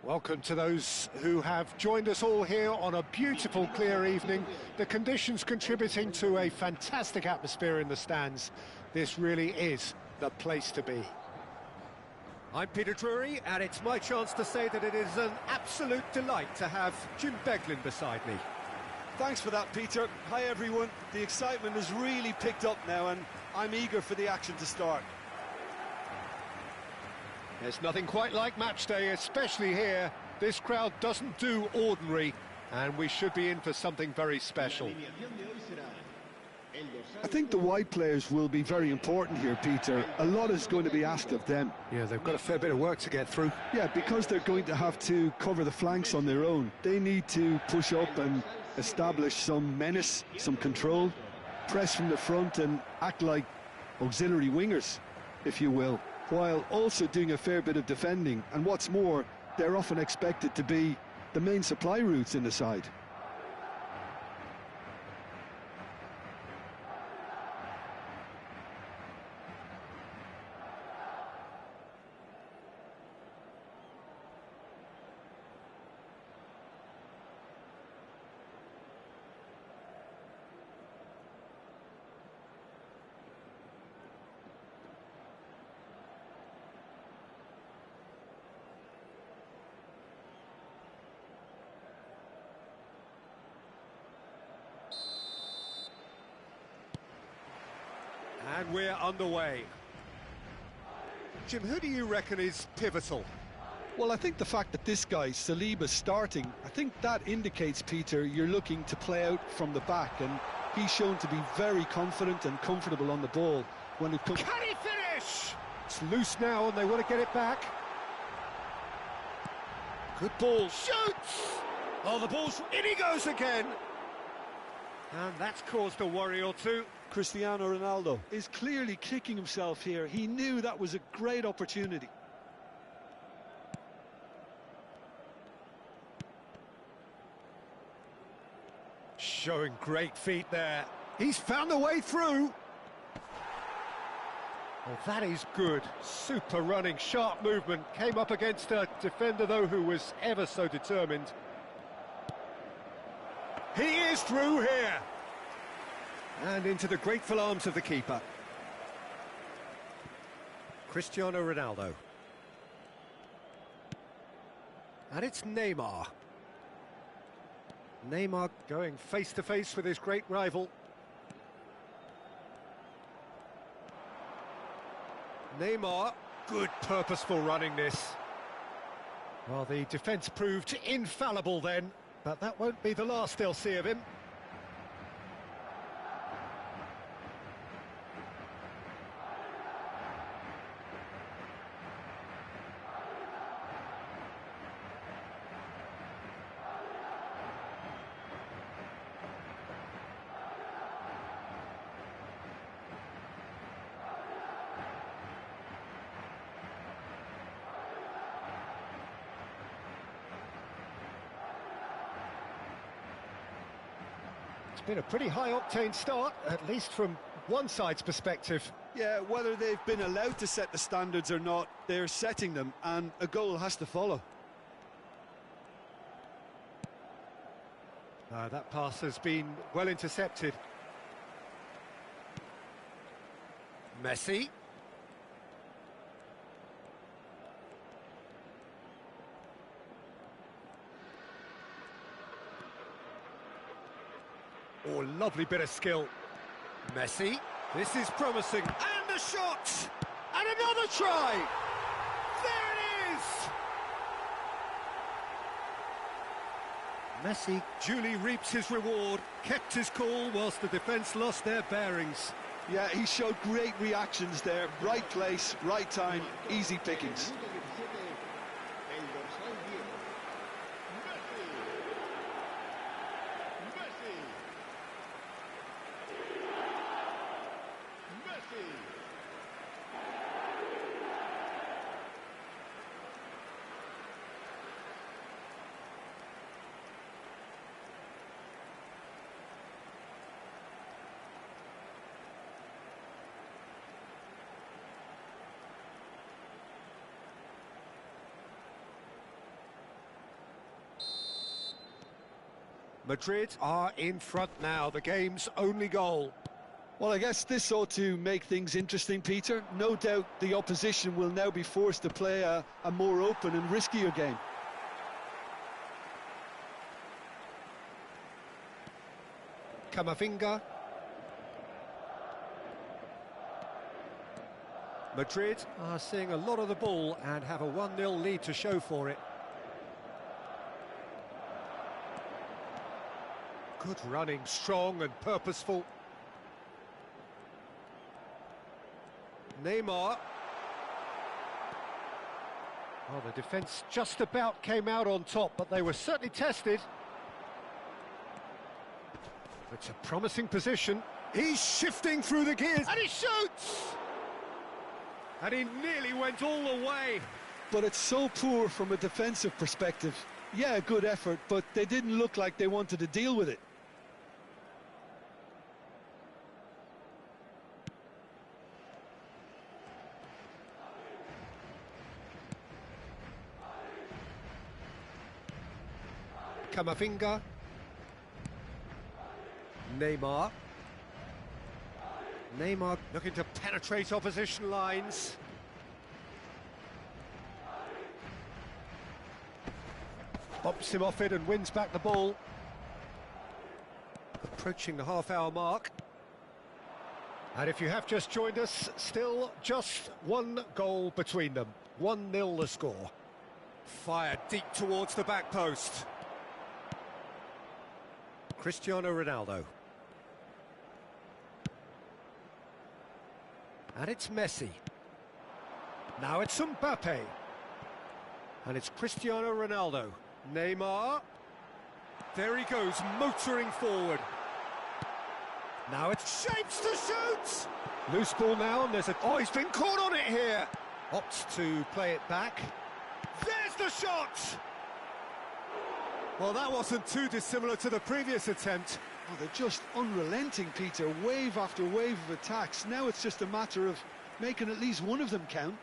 Welcome to those who have joined us all here on a beautiful, clear evening. The conditions contributing to a fantastic atmosphere in the stands. This really is the place to be. I'm Peter Drury, and it's my chance to say that it is an absolute delight to have Jim Beglin beside me. Thanks for that, Peter. Hi, everyone. The excitement has really picked up now, and I'm eager for the action to start. There's nothing quite like match day, especially here. This crowd doesn't do ordinary, and we should be in for something very special. I think the wide players will be very important here, Peter. A lot is going to be asked of them. Yeah, they've got a fair bit of work to get through. Yeah, because they're going to have to cover the flanks on their own. They need to push up and establish some menace, some control, press from the front and act like auxiliary wingers, if you will, while also doing a fair bit of defending. And what's more, they're often expected to be the main supply routes in the side. And we're underway. Jim, who do you reckon is pivotal? Well, I think the fact that this guy, Saliba's starting, I think that indicates, Peter, you're looking to play out from the back, and he's shown to be very confident and comfortable on the ball when it comes... Can he finish? It's loose now and they want to get it back. Good ball. Shoots! Oh, the ball's... In he goes again! And that's caused a worry or two. Cristiano Ronaldo is clearly kicking himself here. He knew that was a great opportunity. Showing great feet there. He's found a way through. Oh, that is good. Super running, sharp movement. Came up against a defender, though, who was ever so determined. He is through here. And into the grateful arms of the keeper. Cristiano Ronaldo. And it's Neymar. Neymar going face-to-face with his great rival. Neymar, good purposeful running this. Well, the defence proved infallible then, but that won't be the last they'll see of him. It's been a pretty high-octane start, at least from one side's perspective. Yeah, whether they've been allowed to set the standards or not, they're setting them, and a goal has to follow. That pass has been well intercepted. Messi. Oh, lovely bit of skill. Messi. This is promising. And a shot! And another try! There it is! Messi duly reaps his reward, kept his cool whilst the defence lost their bearings. Yeah, he showed great reactions there. Right place, right time, easy pickings. Madrid are in front now, the game's only goal. Well, I guess this ought to make things interesting, Peter. No doubt the opposition will now be forced to play a more open and riskier game. Camavinga. Madrid are seeing a lot of the ball and have a 1-0 lead to show for it. Good running, strong and purposeful. Neymar. Oh, the defence just about came out on top, but they were certainly tested. It's a promising position. He's shifting through the gears, and he shoots! And he nearly went all the way. But it's so poor from a defensive perspective. Yeah, good effort, but they didn't look like they wanted to deal with it. Camavinga. Neymar. Neymar looking to penetrate opposition lines. Bumps him off it and wins back the ball. Approaching the half-hour mark. And if you have just joined us, still just one goal between them. 1-0 the score. Fired deep towards the back post. Cristiano Ronaldo. And it's Messi. Now it's Mbappe. And it's Cristiano Ronaldo. Neymar. There he goes, motoring forward. Now it's shapes to shoot! Loose ball now, and there's a... Oh, he's been caught on it here! Opts to play it back. There's the shot! Well, that wasn't too dissimilar to the previous attempt. Oh, they're just unrelenting, Peter. Wave after wave of attacks. Now it's just a matter of making at least one of them count.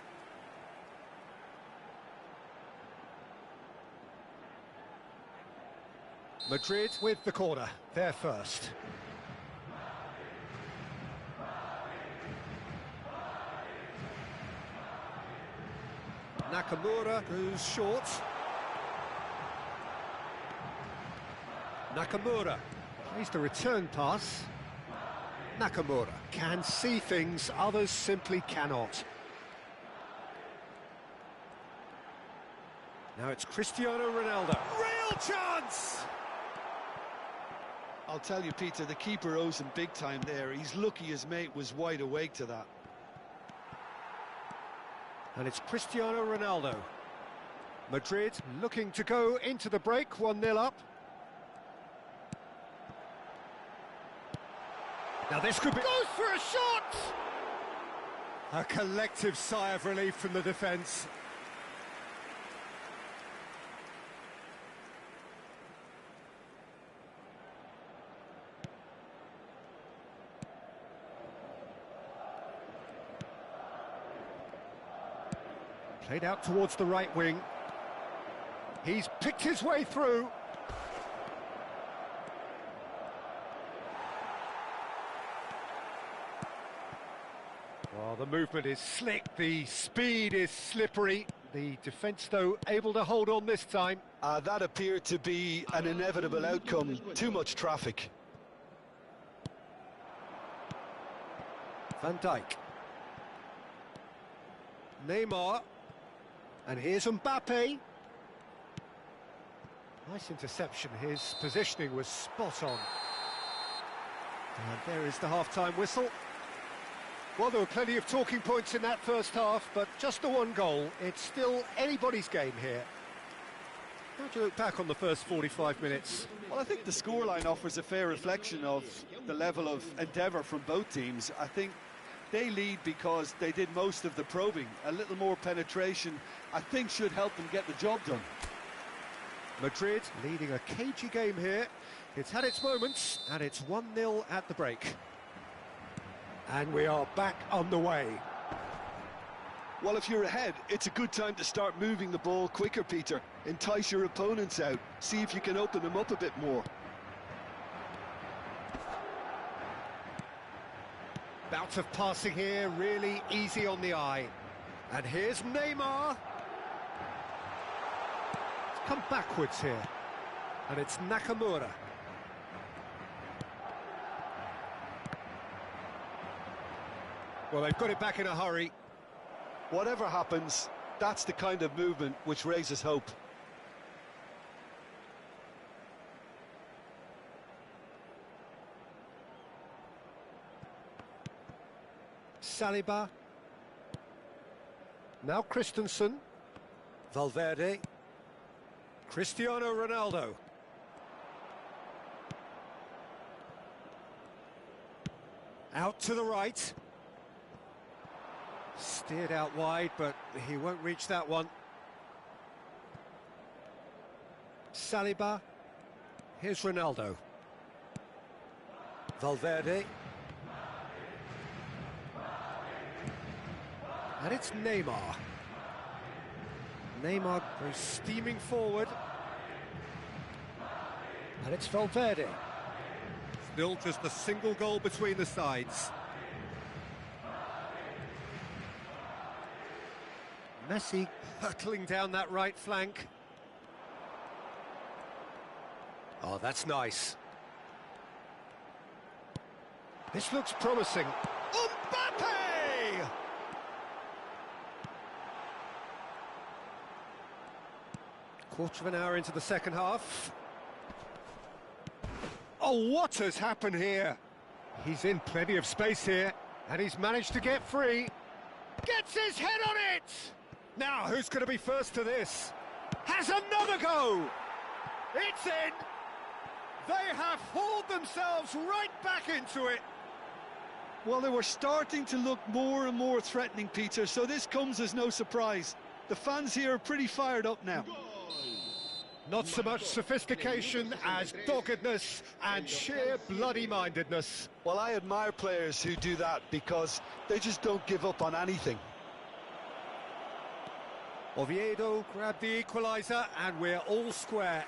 Madrid with the corner. They're first. Nakamura goes short. Nakamura plays the return pass. Nakamura can see things others simply cannot. Now it's Cristiano Ronaldo. Real chance! I'll tell you, Peter, the keeper owes him big time there. He's lucky his mate was wide awake to that. And it's Cristiano Ronaldo. Madrid looking to go into the break, 1-0 up. Now this could be... Goes for a shot! A collective sigh of relief from the defence. Played out towards the right wing. He's picked his way through. Well, the movement is slick, the speed is slippery. The defence, though, able to hold on this time. That appeared to be an inevitable outcome. Too much traffic. Van Dijk. Neymar. And here's Mbappe. Nice interception. His positioning was spot on. And there is the half-time whistle. Well, there were plenty of talking points in that first half, but just the one goal. It's still anybody's game here. How do you look back on the first 45 minutes? Well, I think the scoreline offers a fair reflection of the level of endeavour from both teams. I think they lead because they did most of the probing. A little more penetration, I think, should help them get the job done. Madrid leading a cagey game here. It's had its moments, and it's 1-0 at the break. And we are back on the way. Well, if you're ahead, it's a good time to start moving the ball quicker, Peter. Entice your opponents out. See if you can open them up a bit more. Bout of passing here, really easy on the eye. And here's Neymar. It's come backwards here. And it's Nakamura. Well, they've got it back in a hurry. Whatever happens, that's the kind of movement which raises hope. Saliba. Now Christensen. Valverde. Cristiano Ronaldo. Out to the right. Steered out wide, but he won't reach that one. Saliba. Here's Ronaldo. Valverde. And it's Neymar. Neymar goes steaming forward. And it's Valverde. Still just a single goal between the sides. Messi hurtling down that right flank. Oh, that's nice. This looks promising. Mbappe! Quarter of an hour into the second half. Oh, what has happened here? He's in plenty of space here, and he's managed to get free. Gets his head on it! Now, who's going to be first to this? Has another go! It's in! They have hauled themselves right back into it. Well, they were starting to look more and more threatening, Peter, so this comes as no surprise. The fans here are pretty fired up now. Not so much sophistication as doggedness and sheer bloody-mindedness. Well, I admire players who do that because they just don't give up on anything. Oviedo grabbed the equaliser and we're all square.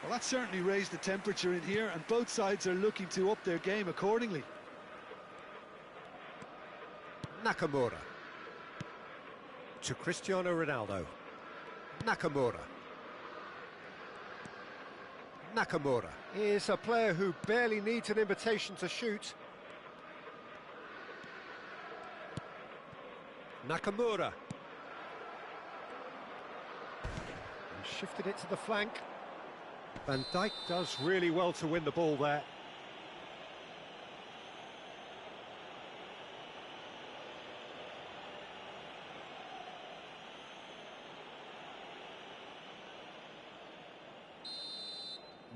Well, that certainly raised the temperature in here, and both sides are looking to up their game accordingly. Nakamura. To Cristiano Ronaldo. Nakamura. Nakamura is a player who barely needs an invitation to shoot. Nakamura. And shifted it to the flank. Van Dijk does really well to win the ball there.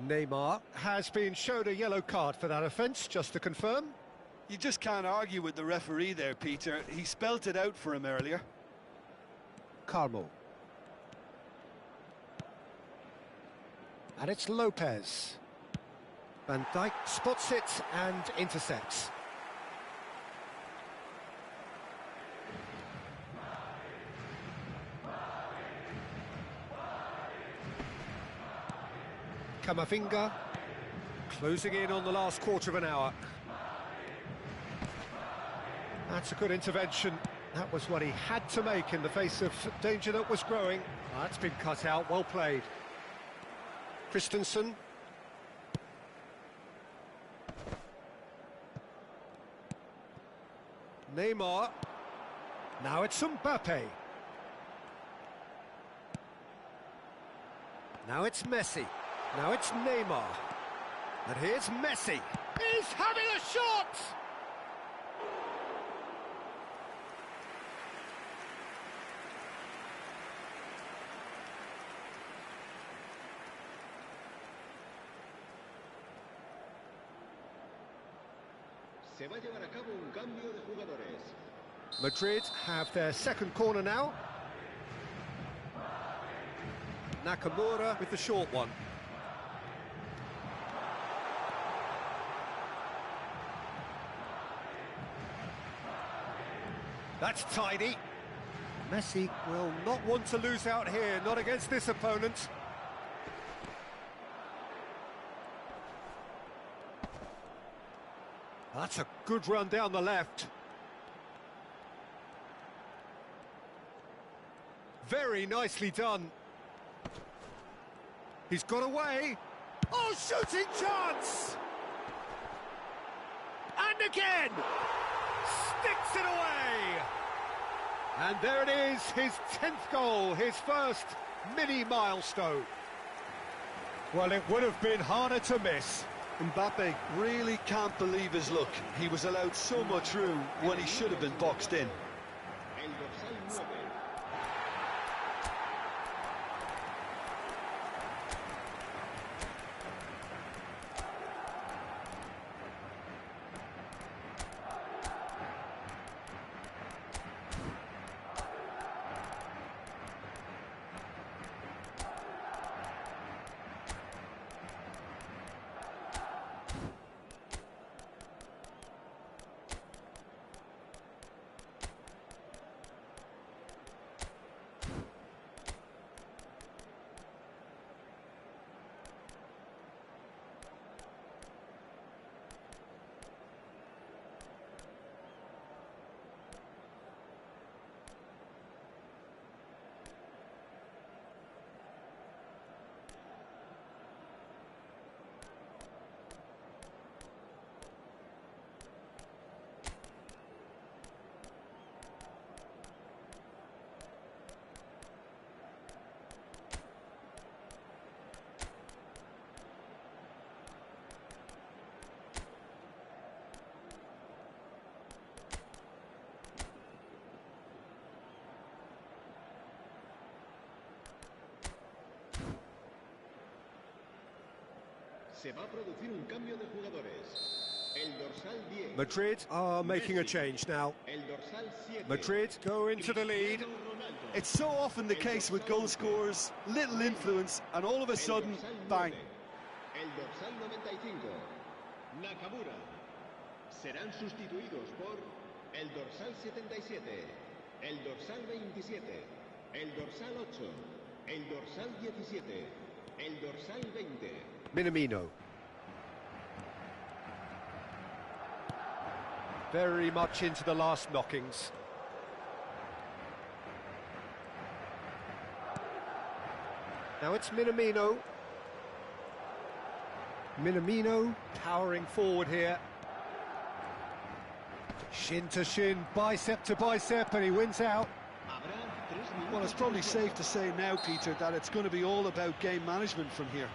Neymar has been shown a yellow card for that offence, just to confirm. You just can't argue with the referee there, Peter. He spelt it out for him earlier. Carmo. And it's Lopez. Van Dijk spots it and intercepts. Camavinga closing in on the last quarter of an hour. That's a good intervention. That was what he had to make in the face of danger that was growing. That's been cut out, well played. Christensen. Neymar. Now it's Mbappe. Now it's Messi. Now it's Neymar. And here's Messi. He's having a shot! Se va a llevar a cabo un cambio de jugadores. Madrid have their second corner now. Nakamura with the short one. That's tidy. Messi will not want to lose out here, not against this opponent. That's a good run down the left. Very nicely done. He's got away. Oh, shooting chance! And again! Sticks it away! And there it is, his 10th goal, his first mini milestone. Well, it would have been harder to miss. Mbappe really can't believe his luck. He was allowed so much room when he should have been boxed in. El dorsal 9. Se va a producir un cambio de jugadores. El dorsal 10. Madrid are making a change now. El dorsal 7. Madrid go into the lead. Cristiano Ronaldo. It's so often the case with goal scorers, little influence, and all of a sudden, El dorsal bang. 9. El dorsal 95. Nakamura. Serán sustituidos por el dorsal 77, el dorsal 27, el dorsal 8, el dorsal 17, el dorsal 20. Minamino. Very much into the last knockings. Now it's Minamino. Minamino powering forward here. Shin to shin, bicep to bicep, and he wins out. Well, it's probably safe to say now, Peter, that it's going to be all about game management from here.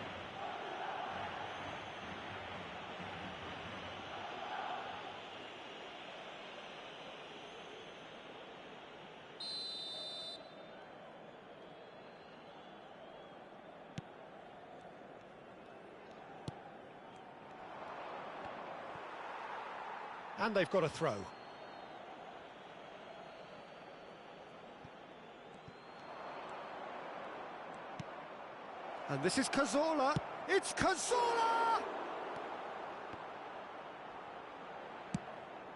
And they've got a throw. And this is Cazorla. It's Cazorla!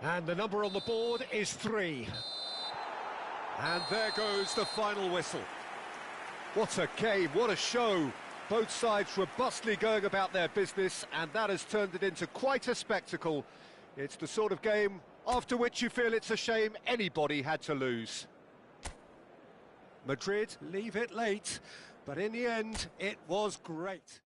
And the number on the board is 3. And there goes the final whistle. What a game, what a show. Both sides robustly going about their business, and that has turned it into quite a spectacle. It's the sort of game after which you feel it's a shame anybody had to lose. Madrid leave it late, but in the end, it was great.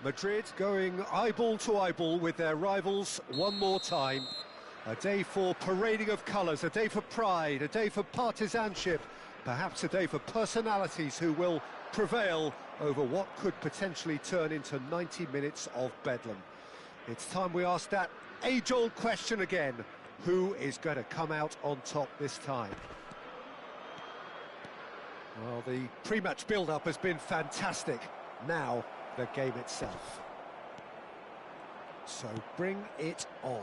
Madrid going eyeball to eyeball with their rivals one more time. A day for parading of colours, a day for pride, a day for partisanship, perhaps a day for personalities who will prevail over what could potentially turn into 90 minutes of bedlam. It's time we ask that age-old question again. Who is going to come out on top this time? Well, the pre-match build-up has been fantastic. Now, the game itself. So bring it on.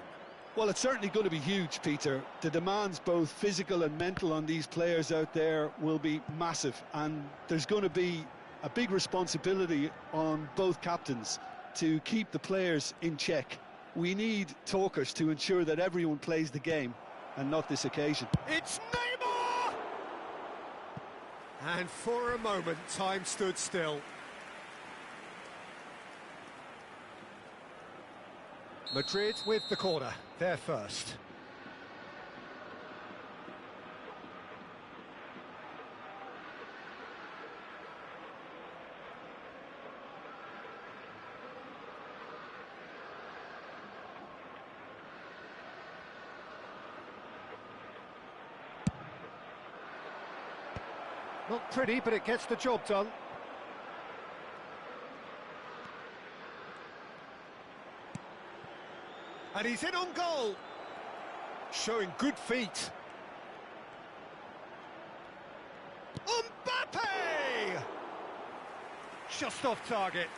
Well, it's certainly going to be huge, Peter. The demands, both physical and mental, on these players out there will be massive, and there's going to be a big responsibility on both captains to keep the players in check. We need talkers to ensure that everyone plays the game, and not this occasion. It's Neymar! And for a moment, time stood still. Madrid with the corner, they're first. Not pretty, but it gets the job done. And he's in on goal. Showing good feet. Mbappe! Just off target.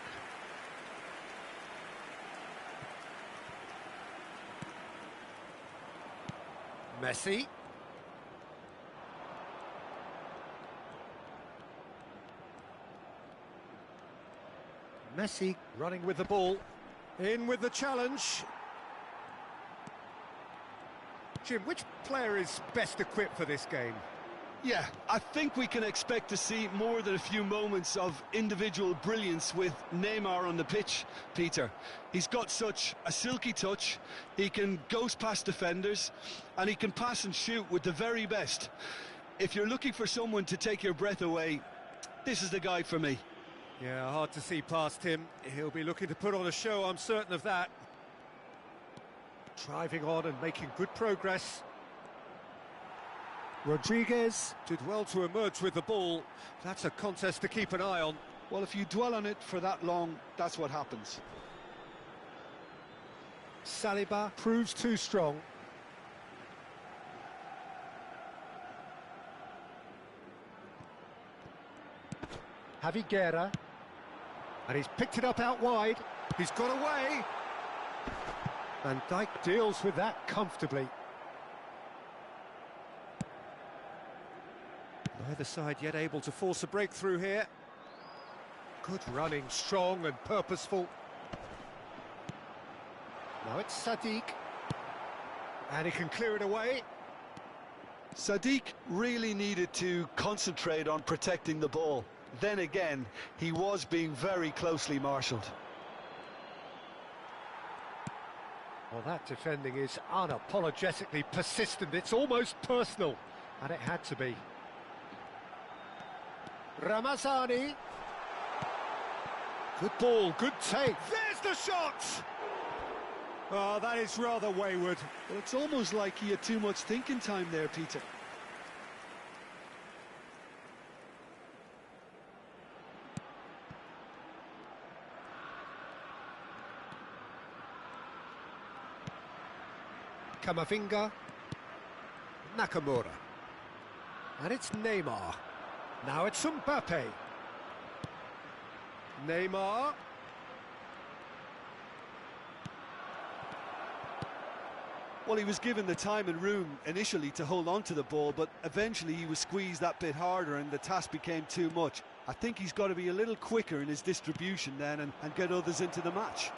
Messi. Messi running with the ball. In with the challenge. Jim, which player is best equipped for this game? Yeah, I think we can expect to see more than a few moments of individual brilliance with Neymar on the pitch, Peter. He's got such a silky touch, he can ghost past defenders, and he can pass and shoot with the very best. If you're looking for someone to take your breath away, this is the guy for me. Yeah, hard to see past him. He'll be looking to put on a show, I'm certain of that. Driving on and making good progress. Rodriguez did well to emerge with the ball. That's a contest to keep an eye on. Well, if you dwell on it for that long, that's what happens. Saliba proves too strong. Javi Guerra. And he's picked it up out wide. He's got away. Van Dijk deals with that comfortably. Neither side yet able to force a breakthrough here. Good running, strong and purposeful. Now it's Sadiq. And he can clear it away. Sadiq really needed to concentrate on protecting the ball. Then again, he was being very closely marshalled. Well, that defending is unapologetically persistent. It's almost personal, and it had to be. Ramazani. Good ball, good take. There's the shot! Oh, that is rather wayward. Well, it's almost like he had too much thinking time there, Peter. Camavinga. Nakamura. And it's Neymar. Now it's Mbappe. Neymar. Well, he was given the time and room initially to hold on to the ball, but eventually he was squeezed that bit harder and the task became too much. I think he's got to be a little quicker in his distribution then and get others into the match.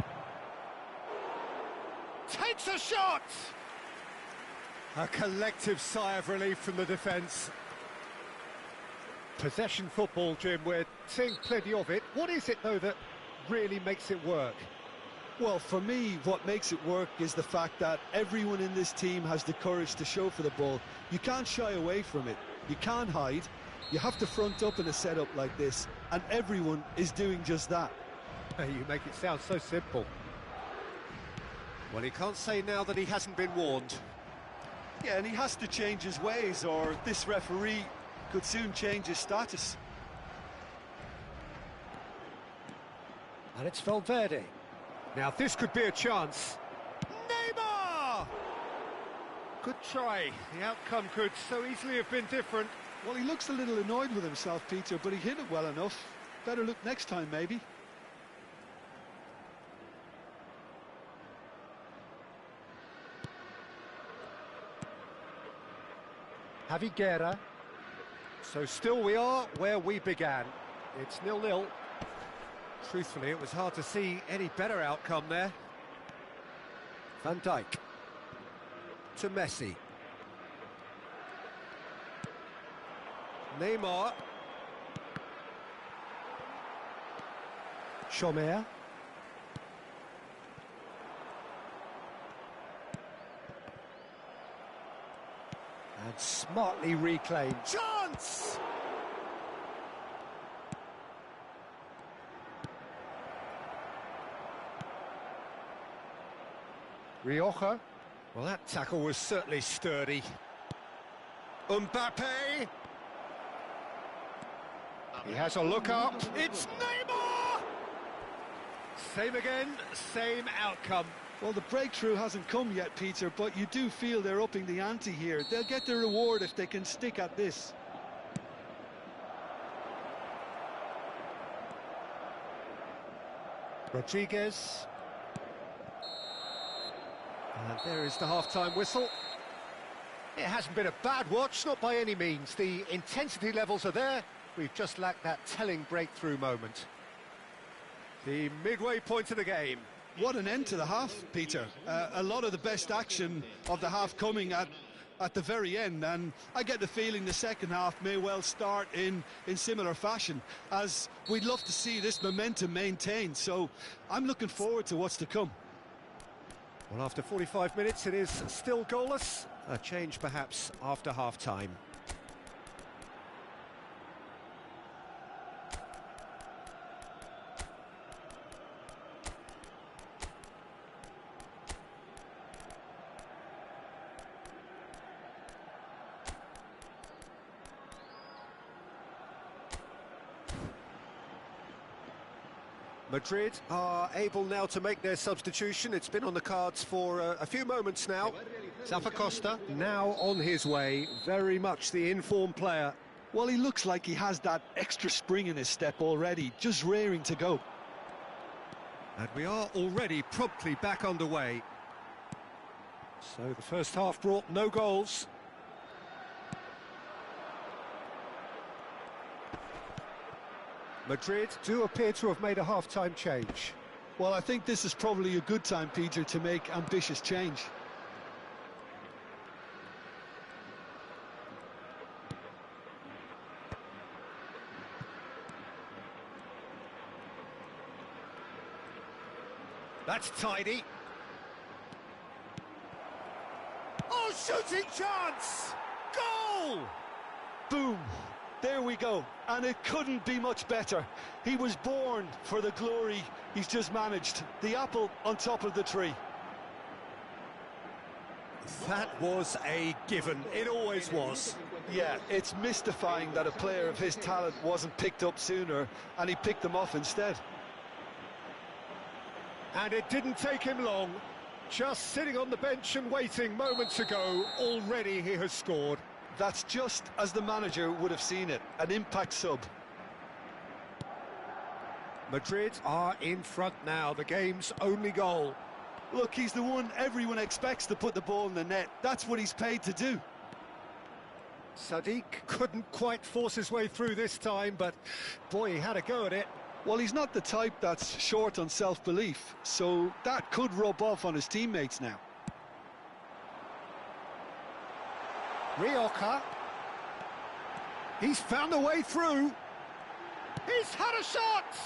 Takes a shot! A collective sigh of relief from the defence. Possession football, Jim, we're seeing plenty of it. What is it, though, that really makes it work? Well, for me, what makes it work is the fact that everyone in this team has the courage to show for the ball. You can't shy away from it. You can't hide. You have to front up in a setup like this, and everyone is doing just that. You make it sound so simple. Well, he can't say now that he hasn't been warned. Yeah, and he has to change his ways, or this referee could soon change his status. And it's Valverde. Now this could be a chance. Neymar! Good try. The outcome could so easily have been different. Well, he looks a little annoyed with himself, Peter, but he hit it well enough. Better look next time, maybe. Javi Guerra. So still we are where we began. It's 0-0. Truthfully, it was hard to see any better outcome there. Van Dijk. To Messi. Neymar. Chomer. And smartly reclaimed. Chance! Rioja. Well, that tackle was certainly sturdy. Mbappe! He has a look up. It's Neymar! Same again, same outcome. Well, the breakthrough hasn't come yet, Peter, but you do feel they're upping the ante here. They'll get their reward if they can stick at this. Rodriguez. And there is the half-time whistle. It hasn't been a bad watch, not by any means. The intensity levels are there. We've just lacked that telling breakthrough moment. The midway point of the game. What an end to the half, Peter. A lot of the best action of the half coming at the very end, and I get the feeling the second half may well start in similar fashion, as we'd love to see this momentum maintained. So I'm looking forward to what's to come. Well, after 45 minutes, it is still goalless. A change, perhaps, after half-time. Madrid are able now to make their substitution. It's been on the cards for a few moments now. Zappacosta now on his way, very much the informed player. Well, he looks like he has that extra spring in his step already, just raring to go. And we are already promptly back underway. So the first half brought no goals. Madrid do appear to have made a half-time change. Well, I think this is probably a good time, Peter, to make ambitious change. That's tidy. Oh, shooting chance! Goal! Boom! There we go, and it couldn't be much better. He was born for the glory he's just managed. The apple on top of the tree. That was a given. It always was. Yeah, it's mystifying that a player of his talent wasn't picked up sooner, and he picked them off instead. And it didn't take him long. Just sitting on the bench and waiting moments ago, already he has scored. That's just as the manager would have seen it, an impact sub. Madrid are in front now, the game's only goal. Look, he's the one everyone expects to put the ball in the net. That's what he's paid to do. Sadiq couldn't quite force his way through this time, but boy, he had a go at it. Well, he's not the type that's short on self-belief, so that could rub off on his teammates now. Rioja. He's found a way through. He's had a shot!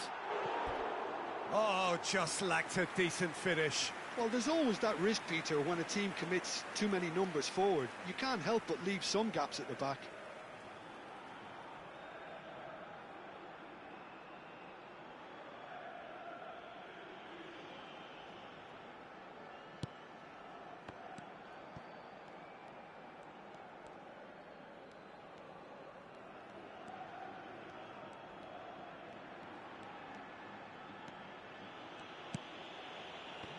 Oh, just lacked a decent finish. Well, there's always that risk, Peter, when a team commits too many numbers forward. You can't help but leave some gaps at the back.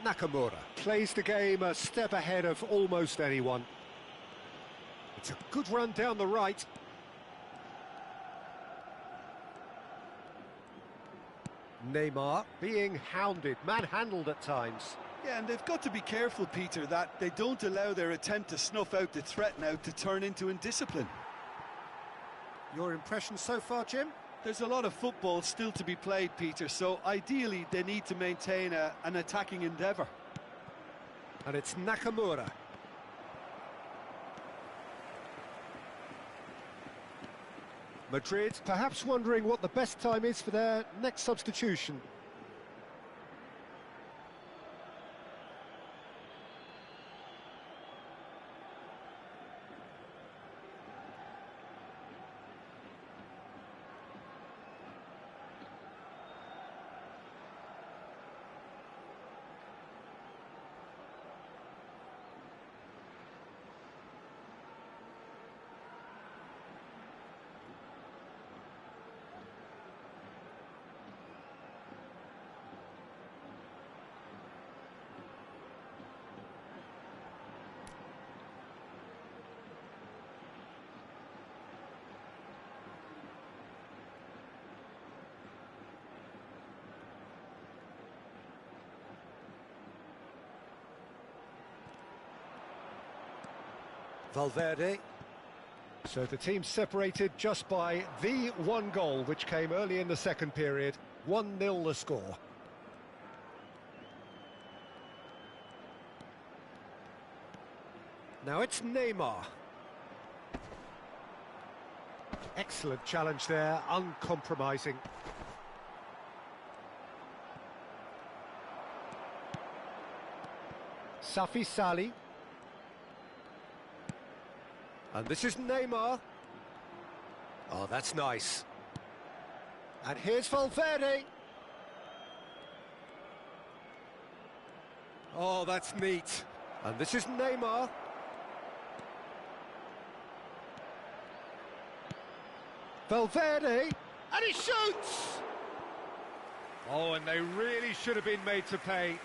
Nakamura plays the game a step ahead of almost anyone. It's a good run down the right. Neymar being hounded, manhandled at times. Yeah, and they've got to be careful, Peter, that they don't allow their attempt to snuff out the threat now to turn into indiscipline. Your impression so far, Jim? There's a lot of football still to be played, Peter, so ideally they need to maintain an attacking endeavour. And it's Nakamura. Madrid perhaps wondering what the best time is for their next substitution. Valverde. So the team separated just by the one goal, which came early in the second period. 1-0 the score. Now it's Neymar. Excellent challenge there, uncompromising. Safi Sali. And this is Neymar. Oh, that's nice. And here's Valverde. Oh, that's neat. And this is Neymar. Valverde. And he shoots! Oh, and they really should have been made to pay.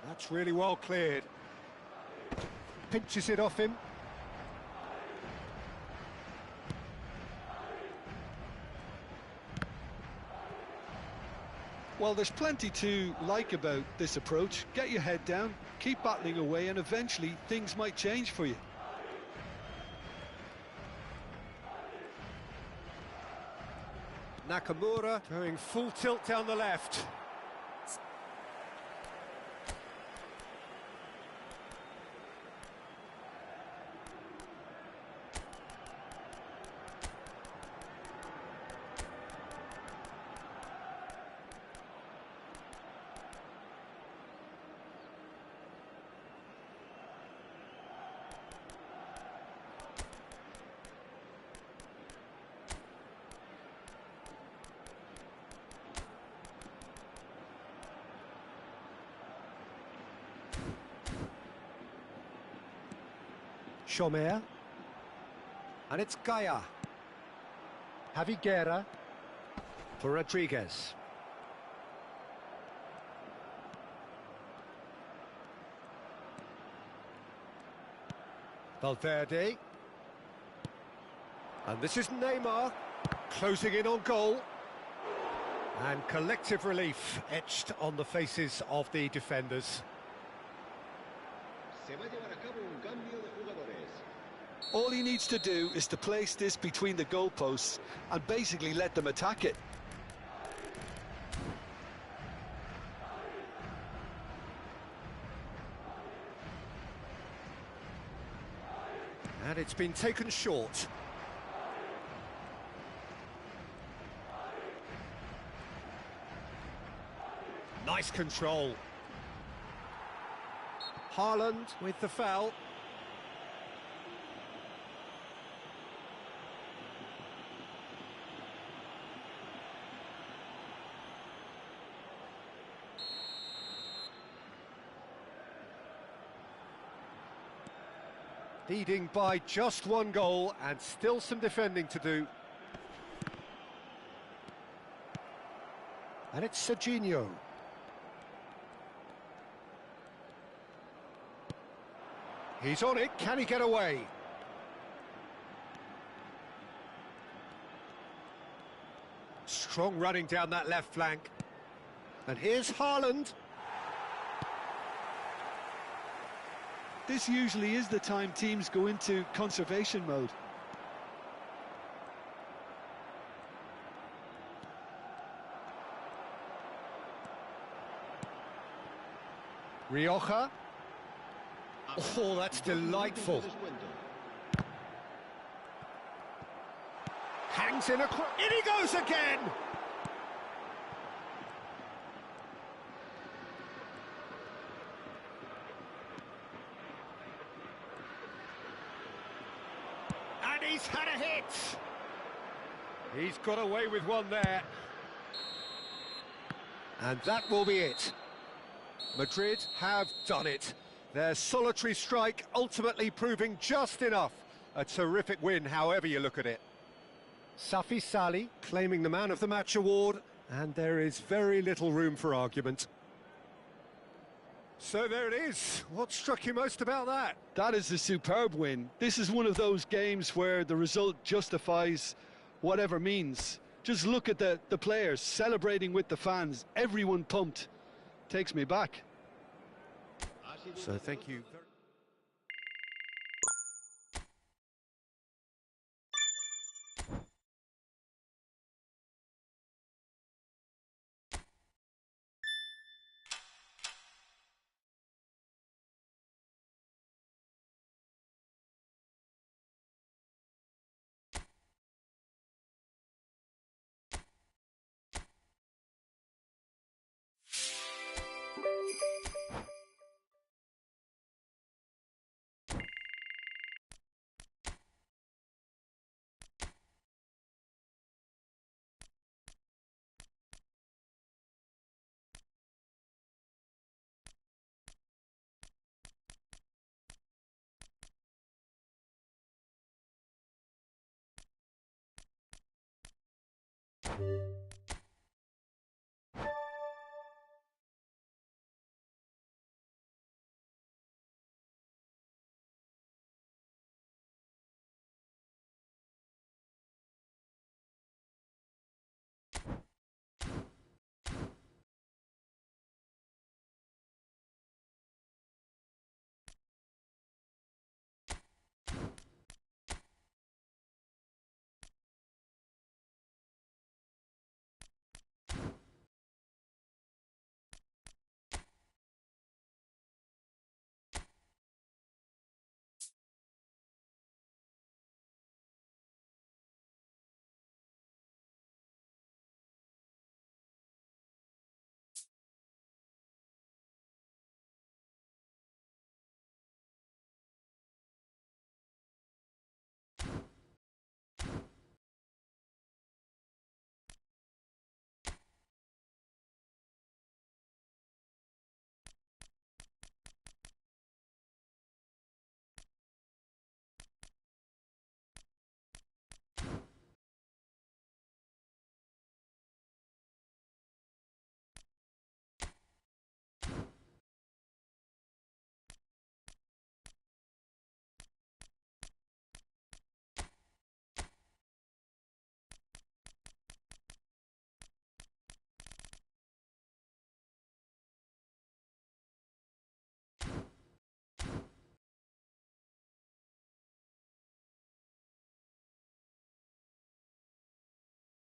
That's really well cleared. Pinches it off him. Well, there's plenty to like about this approach. Get your head down, keep battling away, and eventually things might change for you. Nakamura going full tilt down the left. Chomer. And it's Gaia. Javi Guerra for Rodriguez. Valverde. And this is Neymar, closing in on goal. And collective relief etched on the faces of the defenders. Se va a llevar a cabo un cambio de jugadores. All he needs to do is to place this between the goalposts and basically let them attack it. And it's been taken short. Nice control. Haaland with the foul. Leading by just one goal and still some defending to do. And it's Serginho. He's on it, can he get away? Strong running down that left flank. And here's Haaland. This usually is the time teams go into conservation mode. Rioja. Oh, that's delightful. Hangs in across. In he goes again! And he's had a hit! He's got away with one there. And that will be it. Madrid have done it. Their solitary strike ultimately proving just enough. A terrific win, however you look at it. Safi Salih claiming the Man of the Match award, and there is very little room for argument. So there it is. What struck you most about that? That is a superb win. This is one of those games where the result justifies whatever means. Just look at the players celebrating with the fans. Everyone pumped. Takes me back. So thank you. You